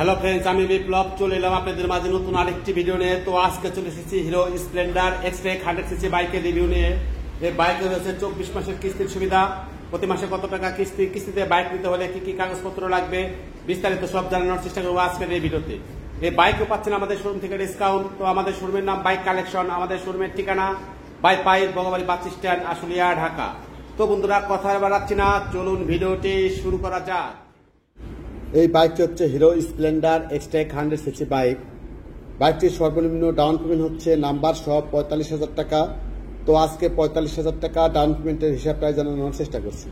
Hello friends, আমি বিপ্লব চলে এলাম আপনাদের মাঝে নতুন আরেকটি ভিডিও নিয়ে। তো আজকে চলে এসেছি হিরো স্প্লেন্ডার এক্সট্রেক 100cc বাইকের রিভিউ নিয়ে। এই বাইকে রয়েছে 24 মাসের কিস্তির সুবিধা, প্রতি মাসে কত টাকা কিস্তিতে বাইক নিতে হলে কি কি কাগজপত্র লাগবে বিস্তারিত সব জানানোর চেষ্টা করবো আজকের এই ভিডিওতে। এই বাইকও পাচ্ছেন আমাদের শোরুম থেকে ডিসকাউন্ট। তো আমাদের শোরুমের নাম বাইক কালেকশন, আমাদের শোরুমের ঠিকানা Baipail Bangabari bus stand, Ashulia, Dhaka. তো বন্ধুরা কথা বাড়াচ্ছি না, চলুন ভিডিওটি শুরু করা যাক। এই বাইকটি হচ্ছে হিরো স্প্লেন্ডার এক্সট্রেক 100cc বাইক। বাইকটির সর্বনিম্ন ডাউন পেমেন্ট হচ্ছে নাম্বার সব 45,000 টাকা। তো আজকে 45,000 টাকা ডাউন পেমেন্টের হিসাবটাই জানানোর চেষ্টা করছি।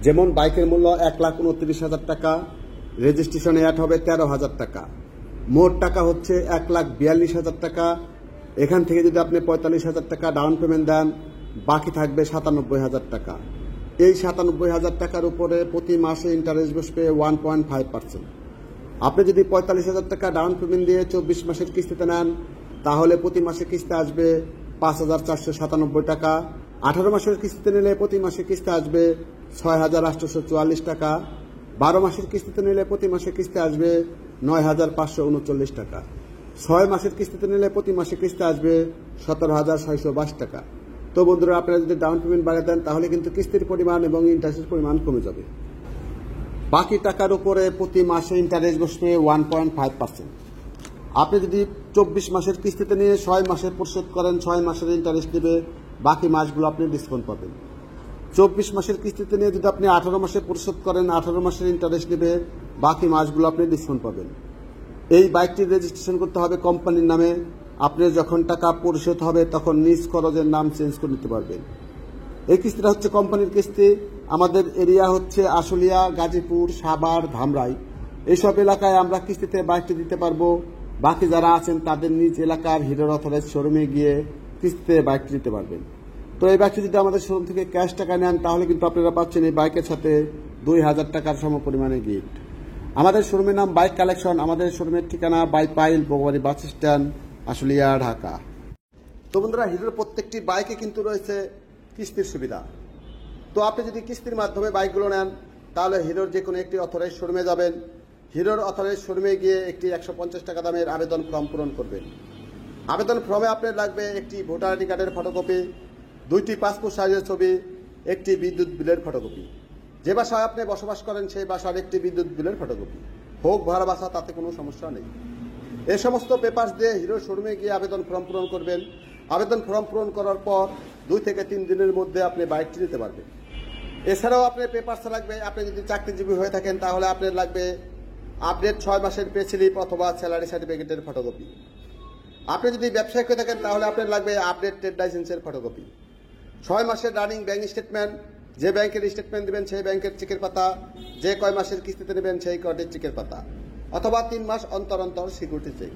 যেমন বাইকের মূল্য 1,29,000 টাকা, রেজিস্ট্রেশন অ্যাড হবে 13,000 টাকা, মোট টাকা হচ্ছে 1,42,000 টাকা। এখান থেকে যদি আপনি 45,000 টাকা ডাউন পেমেন্ট দেন, বাকি থাকবে 97,000 টাকা। এই 97,000 টাকার উপরে প্রতি মাসে ইন্টারেস্ট বসবে 1.5%। আপনি যদি 45,000 টাকা ডাউন পেমেন্ট দিয়ে 24 মাসের কিস্তিতে নেন, তাহলে প্রতি মাসে কিস্তি আসবে 5,497 টাকা। 18 মাসের কিস্তিতে নিলে প্রতি মাসে কিস্তি আসবে 6,844 টাকা। 12 মাসের কিস্তিতে নিলে প্রতি মাসে কিস্তি আসবে 9,539 টাকা। 6 মাসের কিস্তিতে নিলে প্রতি মাসে কিস্তি আসবে 17,622 টাকা। তো বন্ধুরা, আপনারা যদি ডাউন পেমেন্ট বাড়িয়ে দেন, তাহলে কিন্তু কিস্তির পরিমাণ এবং ইন্টারেস্টের পরিমাণ কমে যাবে। বাকি টাকার উপরে প্রতি মাসে ইন্টারেস্ট বসবে 1.5%। আপনি যদি 24 মাসের কিস্তিতে নিয়ে 6 মাসে পরিশোধ করেন, 6 মাসের ইন্টারেস্ট নেবে, বাকি মাসগুলো আপনি ডিসকাউন্ট পাবেন। 24 মাসের কিস্তিতে নিয়ে যদি আপনি 18 মাসে পরিশোধ করেন, 18 মাসের ইন্টারেস্ট নেবে, বাকি মাসগুলো আপনি ডিসকাউন্ট পাবেন। এই বাইকটির রেজিস্ট্রেশন করতে হবে কোম্পানির নামে। আপনি যখন টাকা পরিশোধ হবে তখন নিজ খরচের নাম চেঞ্জ করে নিতে পারবেন। এই কিস্তিটা হচ্ছে কোম্পানির কিস্তি। আমাদের এরিয়া হচ্ছে আশুলিয়া, গাজীপুর, সাভার, ধামরাই। এইসব এলাকায় আমরা কিস্তিতে বাইকটি দিতে পারবো। বাকি যারা আছেন তাদের নিজ এলাকার হিরোর অথরাইজ শোরুমে গিয়ে কিস্তিতে বাইকটি দিতে পারবেন। তো এই বাইকটি যদি আমাদের শোরুম থেকে ক্যাশ টাকা নেন, তাহলে কিন্তু আপনারা পাচ্ছেন এই বাইকের সাথে 2,000 টাকার সম পরিমাণে গিফট। আমাদের শোরুমের নাম বাইক কালেকশন, আমাদের শোরুমের ঠিকানা Baipail Bangabari bus stand, Ashulia, Dhaka. তো বন্ধুরা, হিরোর প্রত্যেকটি বাইকে কিন্তু রয়েছে কিস্তির সুবিধা। তো আপনি যদি কিস্তির মাধ্যমে বাইকগুলো নেন, তাহলে হিরোর যে কোনো একটি অথরাইজ শোরুমে যাবেন। হিরোর অথরাইজ শোরুমে গিয়ে একটি 150 টাকা দামের আবেদন ফর্ম পূরণ করবেন। আবেদন ফর্মে আপনার লাগবে একটি ভোটার আইডি কার্ডের ফটোকপি, 2টি পাসপোর্ট সাইজের ছবি, একটি বিদ্যুৎ বিলের ফটোকপি। যে বাসায় আপনি বসবাস করেন সেই বাসার একটি বিদ্যুৎ বিলের ফটোকপি, হোক ভাড়া বাসা, তাতে কোনো সমস্যা নেই। এই সমস্ত পেপারস দিয়ে হিরো শোরুমে গিয়ে আবেদন ফর্ম পূরণ করবেন। আবেদন ফর্ম পূরণ করার পর 2 থেকে 3 দিনের মধ্যে আপনি বাইকটি নিতে পারবেন। এছাড়াও আপনার পেপারস লাগবে, আপনি যদি চাকরিজীবী হয়ে থাকেন তাহলে আপনার লাগবে আপডেট 6 মাসের পে স্লিপ অথবা স্যালারি সার্টিফিকেটের ফটোকপি। আপনি যদি ব্যবসায়িক হয়ে থাকেন তাহলে আপনার লাগবে আপডেট ট্রেড লাইসেন্সের ফটোকপি। 6 মাসের রানিং ব্যাংক স্টেটমেন্ট, যে ব্যাংকের স্টেটমেন্ট দেবেন সেই ব্যাংকের চেকের পাতা, যে কয় মাসের কিস্তিতে নেবেন সেই কয়টির চেকের পাতা, অথবা 3 মাস অন্তর অন্তর সিকিউরিটি চেক।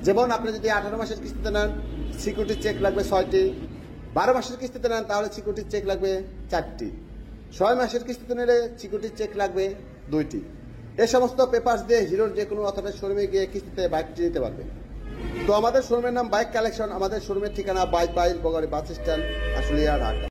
যেমন আপনি যদি 18 মাসের কিস্তিতে নেন, সিকিউরিটি চেক লাগবে 6টি। 12 মাসের কিস্তিতে নেন তাহলে সিকিউরিটি চেক লাগবে 4টি। 6 মাসের কিস্তিতে নিলে সিকিউরিটি চেক লাগবে 2টি। এই সমস্ত পেপারস দিয়ে হিরোর যে কোনো অথরাইজ শোরুমে গিয়ে কিস্তিতে বাইকটি নিতে পারবেন। তো আমাদের শোরুমের নাম বাইক কালেকশন, আমাদের শোরুমের ঠিকানা Baipail Bangabari bus stand, Ashulia, Dhaka.